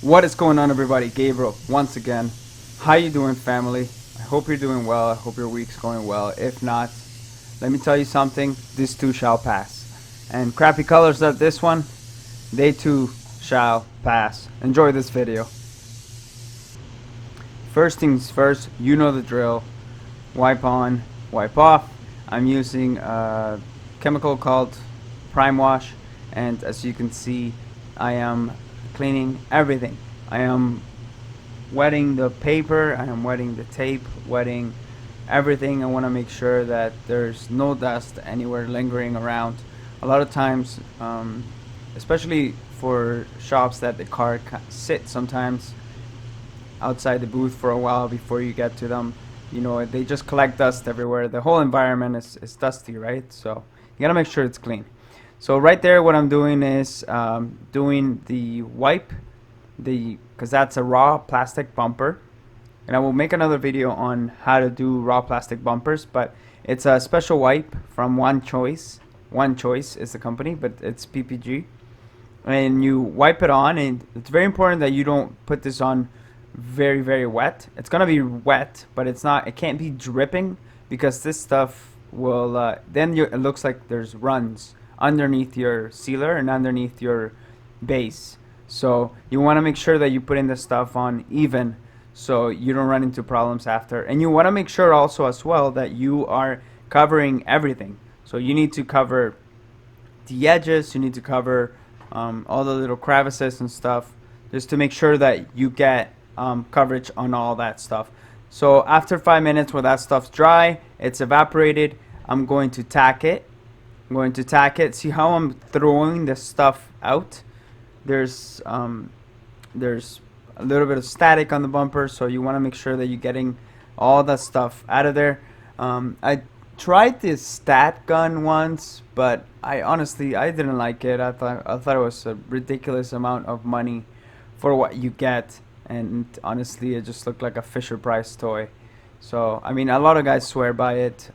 What is going on, everybody? Gabriel once again. How you doing, family? I hope you're doing well. I hope your week's going well. If not, let me tell you something, this too shall pass. And crappy colors like this one, they too shall pass. Enjoy this video. First things first, you know the drill. Wipe on, wipe off. I'm using a chemical called Prime Wash, and as you can see, I am cleaning everything. I am wetting the paper, I am wetting the tape, wetting everything. I want to make sure that there's no dust anywhere lingering around. A lot of times, especially for shops that the car sit sometimes outside the booth for a while before you get to them, you know, they just collect dust everywhere. The whole environment is dusty, right? So you gotta make sure it's clean. So right there, what I'm doing is doing the wipe, because that's a raw plastic bumper, and I will make another video on how to do raw plastic bumpers. But it's a special wipe from One Choice. One Choice is the company, but it's PPG, and you wipe it on, and it's very important that you don't put this on very wet. It's gonna be wet, but it can't be dripping, because this stuff will then it looks like there's runs underneath your sealer and underneath your base. So you want to make sure that you put in the stuff on even, so you don't run into problems after. And you want to make sure also as well that you are covering everything. So you need to cover the edges, you need to cover all the little crevices and stuff, just to make sure that you get coverage on all that stuff. So after 5 minutes, when that stuff's dry, it's evaporated, I'm going to tack it. See how I'm throwing the stuff out? There's a little bit of static on the bumper, so you want to make sure that you're getting all that stuff out of there. I tried this stat gun once, but I didn't like it. I thought it was a ridiculous amount of money for what you get, and honestly, it just looked like a Fisher Price toy. So I mean, a lot of guys swear by it.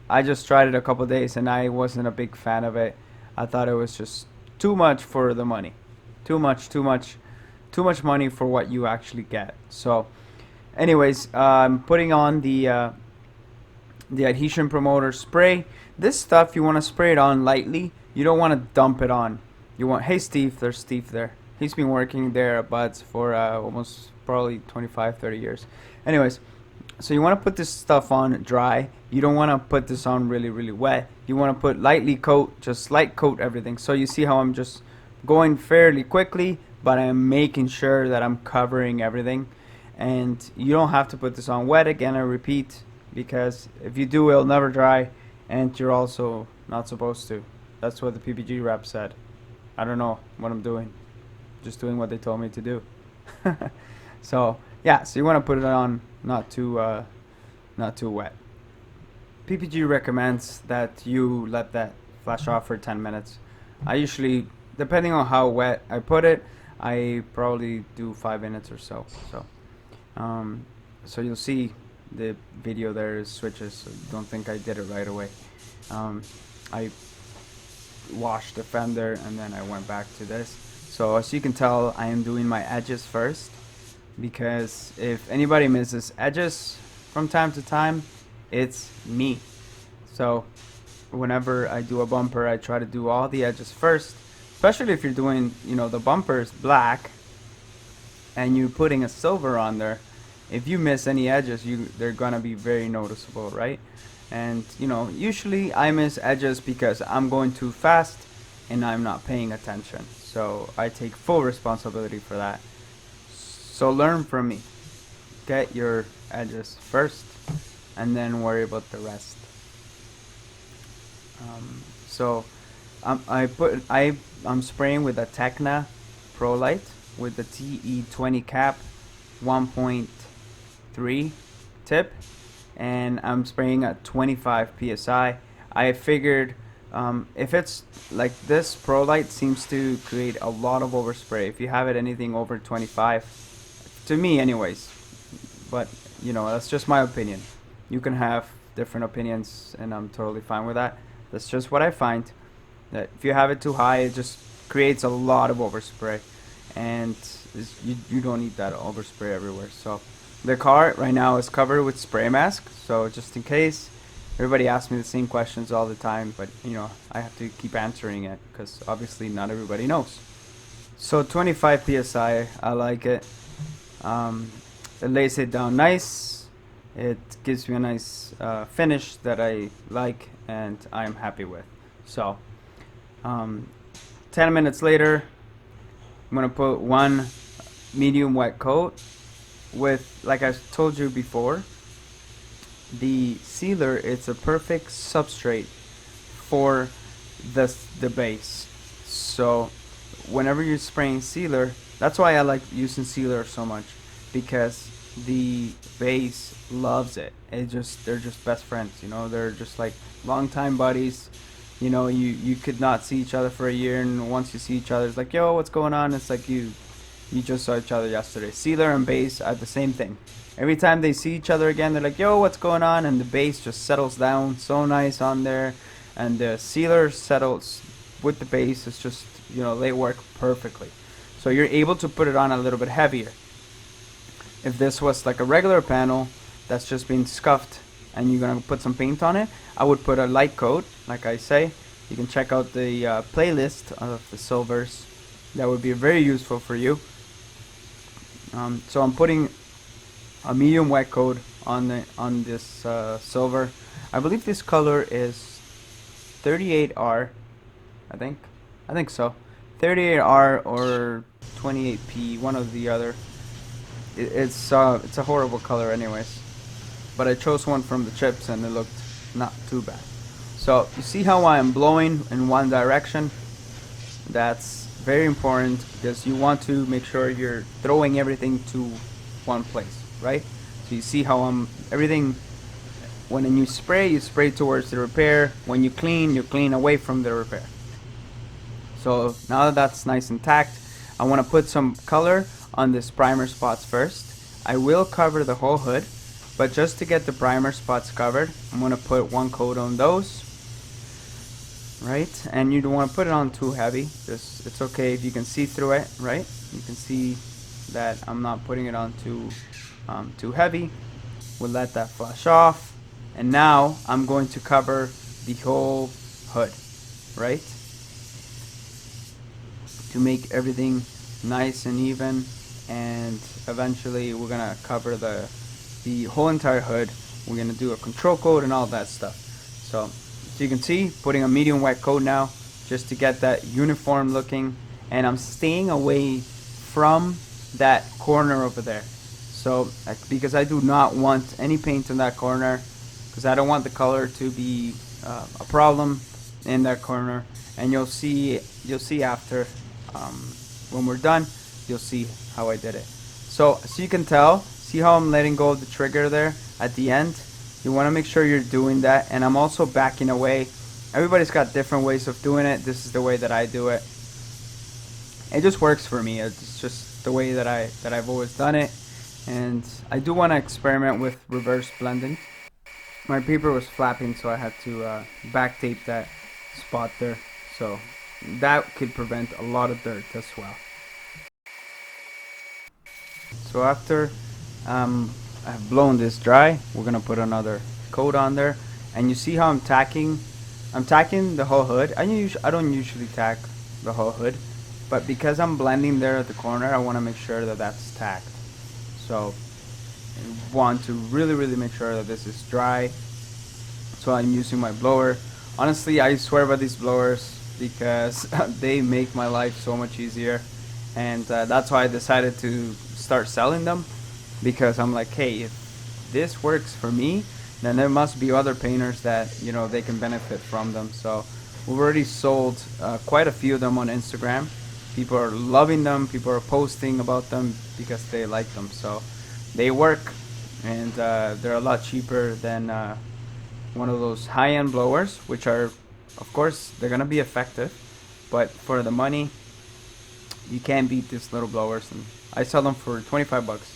I just tried it a couple days, and I wasn't a big fan of it. I thought it was just too much for the money. Too much money for what you actually get. So anyways, I'm putting on the adhesion promoter spray. This stuff, you want to spray it on lightly. You don't want to dump it on. You want, hey Steve, there's Steve there. He's been working there at Buds for almost probably 25-30 years. Anyways, so you want to put this stuff on dry. You don't want to put this on really wet. You want to put lightly coat, just light coat everything. So you see how I'm just going fairly quickly, but I'm making sure that I'm covering everything. And you don't have to put this on wet. Again, I repeat, because if you do, it'll never dry, and you're also not supposed to. That's what the PPG rep said. I don't know what I'm doing. Just doing what they told me to do. So yeah, so you want to put it on not too wet. PPG recommends that you let that flash off for 10 minutes. I usually, depending on how wet I put it, I probably do 5 minutes or so. So you'll see the video there is switches, so don't think I did it right away. I washed the fender and then I went back to this. So as you can tell, I am doing my edges first, because if anybody misses edges from time to time, it's me. So whenever I do a bumper, I try to do all the edges first, especially if you're doing, you know, the bumper's black and you're putting a silver on there. If you miss any edges, they're gonna be very noticeable, right? And you know, usually I miss edges because I'm going too fast and I'm not paying attention. So I take full responsibility for that. So learn from me. Get your edges first, and then worry about the rest. I'm spraying with a Tekna Pro Light with the TE20 cap 1.3 tip, and I'm spraying at 25 psi. I figured if it's like this, Pro Light seems to create a lot of overspray if you have it anything over 25, to me anyways. But you know, that's just my opinion. You can have different opinions, and I'm totally fine with that. That's just what I find, that if you have it too high, it just creates a lot of overspray. And you don't need that overspray everywhere. So the car right now is covered with spray mask. So just in case, everybody asks me the same questions all the time, but I have to keep answering it because obviously not everybody knows. So 25 psi, I like it. It lays it down nice. It gives me a nice finish that I like and I'm happy with. So 10 minutes later, I'm gonna put one medium wet coat with, like I told you before, the sealer. It's a perfect substrate for the base. So whenever you're spraying sealer, that's why I like using sealer so much, because the base loves it. They're just best friends, they're just like longtime buddies. You could not see each other for a year, and once you see each other, it's like, yo, what's going on? It's like you just saw each other yesterday. Sealer and base are the same thing. Every time they see each other again, they're like, yo, what's going on? And the base just settles down so nice on there, and the sealer settles with the base. It's just, they work perfectly. So you're able to put it on a little bit heavier. If this was like a regular panel that's just been scuffed and you're gonna put some paint on it, I would put a light coat. Like I say, you can check out the playlist of the silvers. That would be very useful for you. So I'm putting a medium wet coat on this silver. I believe this color is 38R. I think so. 38R or 28P, one or the other. It's a horrible color anyways, but I chose one from the chips and it looked not too bad. So you see how I'm blowing in one direction? That's very important because you want to make sure you're throwing everything to one place, right? So you see how everything, when you spray towards the repair. When you clean away from the repair. So now that that's nice and tacked, I want to put some color on this primer spots first. I will cover the whole hood, but just to get the primer spots covered, I'm going to put one coat on those. Right? And you don't want to put it on too heavy. It's okay if you can see through it, right? You can see that I'm not putting it on too heavy. We'll let that flush off. And now I'm going to cover the whole hood, right? To make everything nice and even, and eventually we're gonna cover the whole entire hood. We're gonna do a control coat and all that stuff. So you can see, putting a medium wet coat now just to get that uniform looking, and I'm staying away from that corner over there. So because I do not want any paint in that corner, because I don't want the color to be a problem in that corner. And you'll see after when we're done, you'll see how I did it. So you can tell, see how I'm letting go of the trigger there at the end. You want to make sure you're doing that, and I'm also backing away. Everybody's got different ways of doing it. This is the way that I do it. It just works for me. It's just the way that I've always done it. And I do want to experiment with reverse blending. My paper was flapping, so I had to back tape that spot there. So that could prevent a lot of dirt as well. So after I've blown this dry, we're gonna put another coat on there, and you see how I'm tacking the whole hood. I don't usually tack the whole hood, but because I'm blending there at the corner, I want to make sure that that's tacked. So I want to really make sure that this is dry. So I'm using my blower. Honestly, I swear by these blowers because they make my life so much easier, and that's why I decided to start selling them. Because I'm like, hey, if this works for me, then there must be other painters that they can benefit from them. So we've already sold quite a few of them on Instagram. People are loving them. People are posting about them because they like them. So they work, and they're a lot cheaper than one of those high-end blowers, which are, of course, they're gonna be effective, but for the money, you can't beat these little blowers. And I sell them for 25 bucks.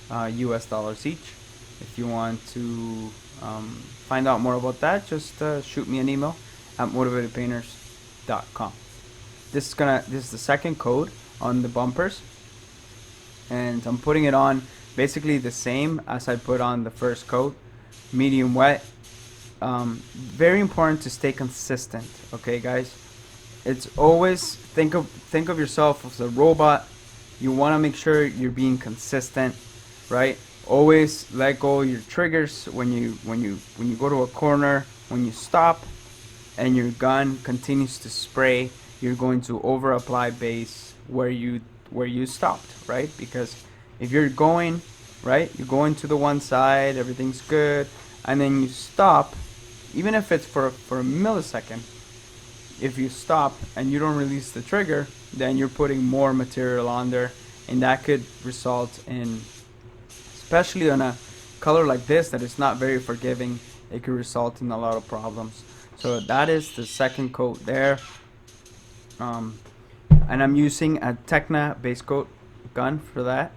US dollars each. If you want to find out more about that, just shoot me an email at motivatedpainters.com. This is the second coat on the bumpers. and I'm putting it on basically the same as I put on the first coat, medium wet. Very important to stay consistent, okay guys? It's always think of yourself as a robot. You want to make sure you're being consistent, right? Always let go of your triggers when you go to a corner. When you stop and your gun continues to spray, you're going to over apply base where you stopped, right? Because if you're going right, you're going to the one side, everything's good, and then you stop, even if it's for a millisecond. If you stop and you don't release the trigger, then you're putting more material on there, and that could result in, especially on a color like this that is not very forgiving, it could result in a lot of problems. So that is the second coat there. And I'm using a Tekna basecoat gun for that.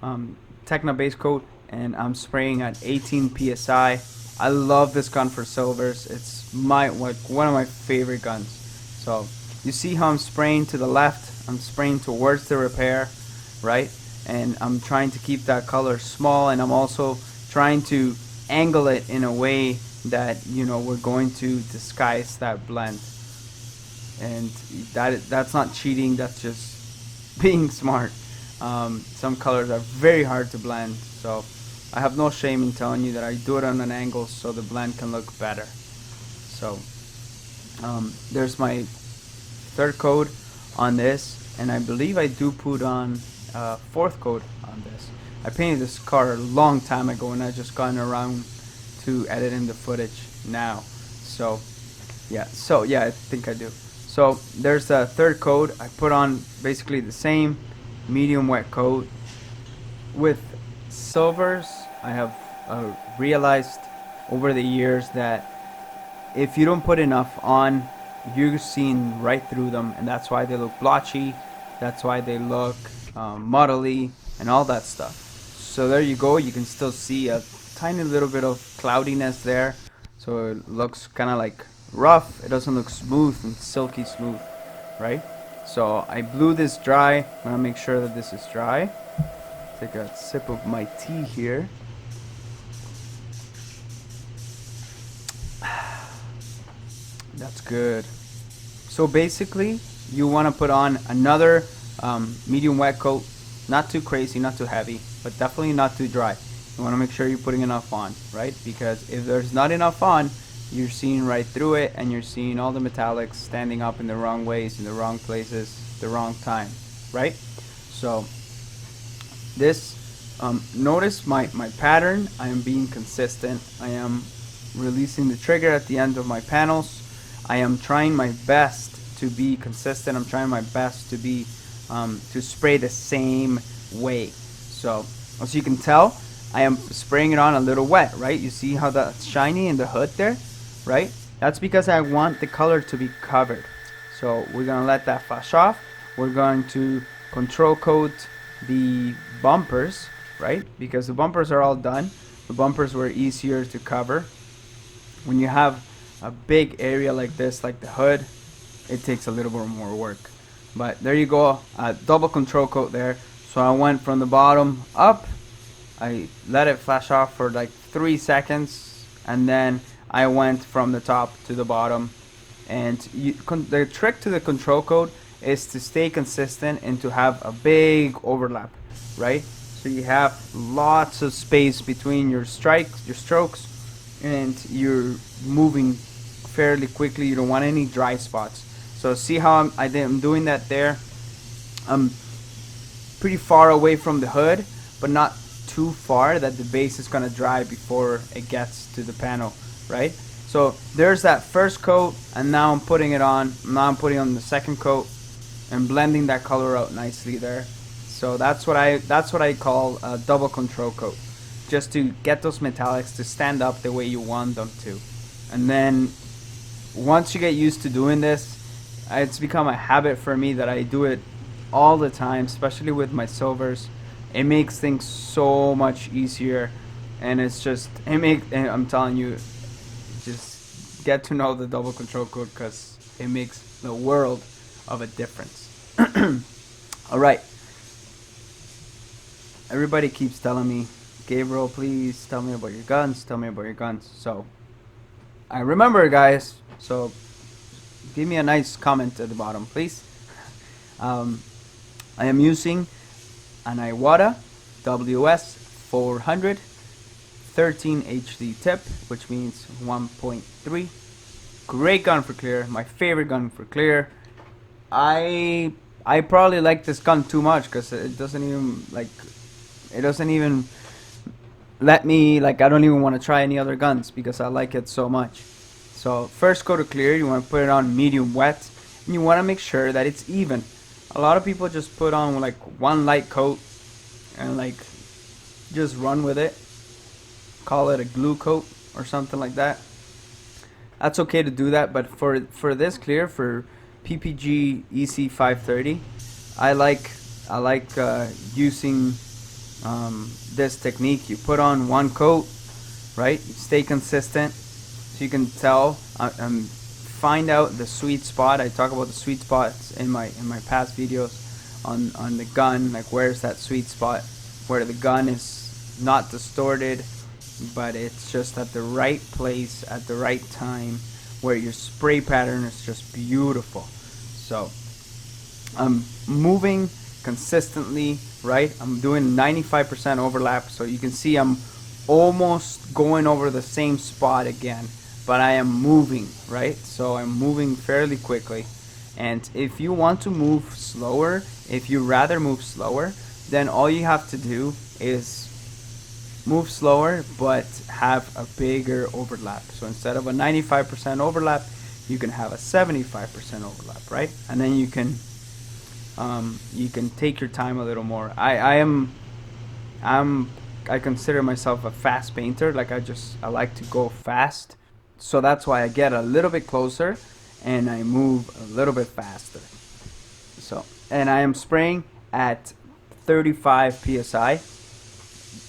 Tekna basecoat, and I'm spraying at 18 psi. I love this gun for silvers. It's one of my favorite guns. So you see how I'm spraying to the left, I'm spraying towards the repair, right? And I'm trying to keep that color small, and I'm also trying to angle it in a way that, you know, we're going to disguise that blend. And that's not cheating, that's just being smart. Some colors are very hard to blend, so I have no shame in telling you that I do it on an angle so the blend can look better. So there's my third coat on this, and I believe I do put on fourth coat on this. I painted this car a long time ago, and I just gotten around to editing the footage now. So yeah, I think I do. So there's the third coat. I put on basically the same medium wet coat. With silvers, I have realized over the years that if you don't put enough on, you're seeing right through them, and that's why they look blotchy, that's why they look muddly and all that stuff. So there you go, you can still see a tiny little bit of cloudiness there, so it looks kind of like rough. It doesn't look smooth and silky smooth, right? So I blew this dry. I'm gonna make sure that this is dry. Take a sip of my tea here. That's good. So basically, you want to put on another medium wet coat. Not too crazy, not too heavy, but definitely not too dry. You want to make sure you're putting enough on, right? Because if there's not enough on, you're seeing right through it, and you're seeing all the metallics standing up in the wrong ways, in the wrong places, the wrong time, right? So this, notice my pattern. I am being consistent. I am releasing the trigger at the end of my panels. I am trying my best to be consistent. I'm trying my best to be to spray the same way. So as you can tell, I am spraying it on a little wet, right? You see how that's shiny in the hood there, right? That's because I want the color to be covered. So we're gonna let that flash off. We're going to control coat the bumpers, right? Because the bumpers are all done. The bumpers were easier to cover. When you have a big area like this, like the hood, it takes a little bit more work. But there you go, double control coat there. So I went from the bottom up, I let it flash off for like 3 seconds, and then I went from the top to the bottom. And the trick to the control coat is to stay consistent and to have a big overlap, right? So you have lots of space between your strokes, and you're moving fairly quickly. You don't want any dry spots. So see how I'm doing that there. I'm pretty far away from the hood, but not too far that the base is gonna dry before it gets to the panel, right? So there's that first coat, and now I'm putting it on. Now I'm putting on the second coat and blending that color out nicely there. So that's what I call a double control coat, just to get those metallics to stand up the way you want them to. And then once you get used to doing this, it's become a habit for me that I do it all the time, especially with my silvers. It makes things so much easier, and I'm telling you, just get to know the double control coat, because it makes the world of a difference. All right. everybody keeps telling me, Gabriel, please tell me about your guns, tell me about your guns. So I remember, guys, so give me a nice comment at the bottom, please. um, I am using an Iwata WS 400 13 HD tip, which means 1.3. Great gun for clear, my favorite gun for clear. I probably like this gun too much because it doesn't even let me, like, I don't even want to try any other guns because I like it so much. So first coat of clear, you want to put it on medium wet, and you want to make sure that it's even. A lot of people just put on like one light coat and like just run with it, call it a glue coat or something like that. That's okay to do that, but for this clear, for PPG EC530, I like using this technique. You put on one coat, right? You stay consistent, so you can tell. Find out the sweet spot. I talk about the sweet spots in my past videos on the gun. Like, where's that sweet spot where the gun is not distorted, but it's just at the right place at the right time, where your spray pattern is just beautiful. So I'm moving consistently, right? I'm doing 95% overlap, so you can see I'm almost going over the same spot again, but I am moving, right? So I'm moving fairly quickly. And if you want to move slower, if you rather move slower, then all you have to do is move slower but have a bigger overlap. So instead of a 95% overlap, you can have a 75% overlap, right? And then you can take your time a little more. I consider myself a fast painter. Like, I like to go fast, so that's why I get a little bit closer and I move a little bit faster. So, and I am spraying at 35 psi.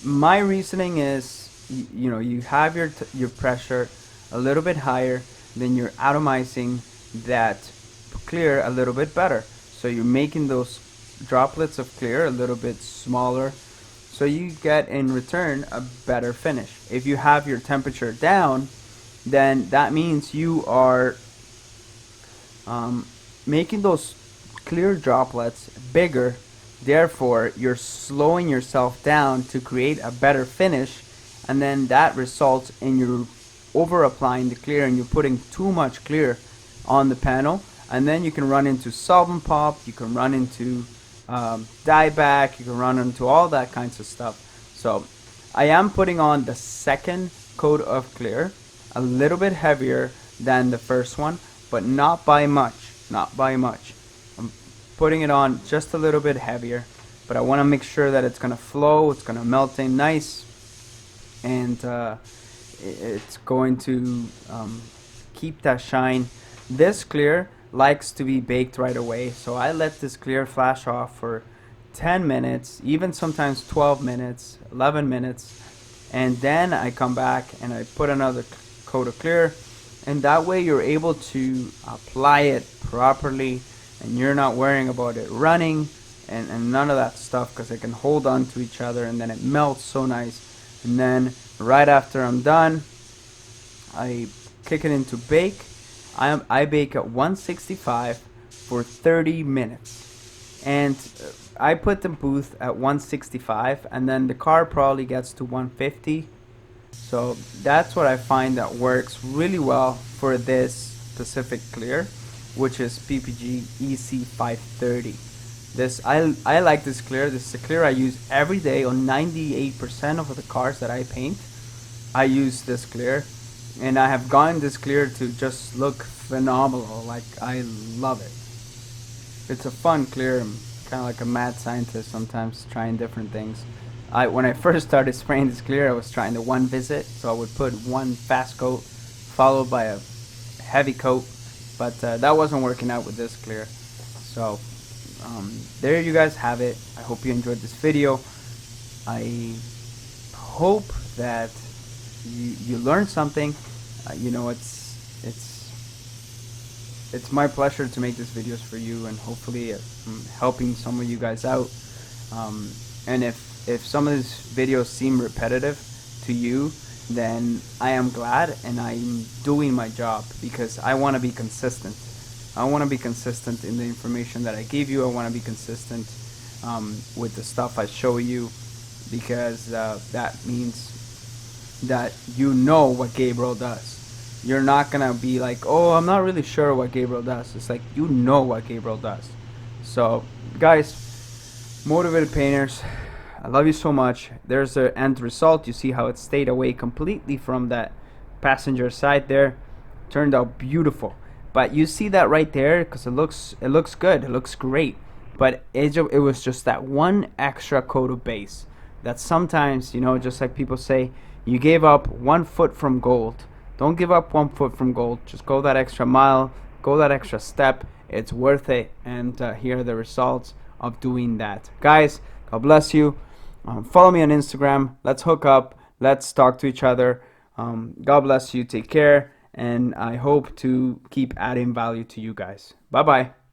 My reasoning is, you have your pressure a little bit higher, then you're atomizing that clear a little bit better. So you're making those droplets of clear a little bit smaller, so you get in return a better finish. If you have your temperature down, then that means you are making those clear droplets bigger. Therefore, you're slowing yourself down to create a better finish, and then that results in you over applying the clear, and you're putting too much clear on the panel, and then you can run into solvent pop, you can run into dieback, you can run into all that kinds of stuff. So I am putting on the second coat of clear a little bit heavier than the first one, but not by much. I'm putting it on just a little bit heavier, but I want to make sure that it's gonna flow, it's gonna melt in nice, and it's going to keep that shine. This clear likes to be baked right away, so I let this clear flash off for 10 minutes, even sometimes 12 minutes, 11 minutes, and then I come back and I put another coat of clear, and that way you're able to apply it properly, and you're not worrying about it running and none of that stuff, because it can hold on to each other, and then it melts so nice. And then right after I'm done, I kick it into bake. I bake at 165 for 30 minutes, and I put the booth at 165, and then the car probably gets to 150. So that's what I find that works really well for this specific clear, which is PPG EC530. This I like this clear. This is a clear I use every day on 98% of the cars that I paint. I use this clear, and I have gotten this clear to just look phenomenal. Like, I love it. It's a fun clear. I'm kind of like a mad scientist sometimes, trying different things. When I first started spraying this clear, I was trying the one visit, so I would put one fast coat followed by a heavy coat, but that wasn't working out with this clear. So there you guys have it. I hope you enjoyed this video. I hope that you learned something. It's my pleasure to make these videos for you, and hopefully I'm helping some of you guys out. And if if some of these videos seem repetitive to you, then I am glad, and I'm doing my job because I want to be consistent. I want to be consistent in the information that I give you. I want to be consistent with the stuff I show you, because that means that you know what Gabriel does. You're not gonna be like, oh, I'm not really sure what Gabriel does. It's like, you know what Gabriel does. So, guys, motivated painters, I love you so much. There's the end result. You see how it stayed away completely from that passenger side there. Turned out beautiful. But you see that right there, because it looks good. It looks great. But it was just that one extra coat of base that sometimes, just like people say, you gave up 1 foot from gold. Don't give up 1 foot from gold. Just go that extra mile, go that extra step. It's worth it. And here are the results of doing that. Guys, God bless you. Follow me on Instagram. Let's hook up. Let's talk to each other. God bless you. Take care. And I hope to keep adding value to you guys. Bye-bye.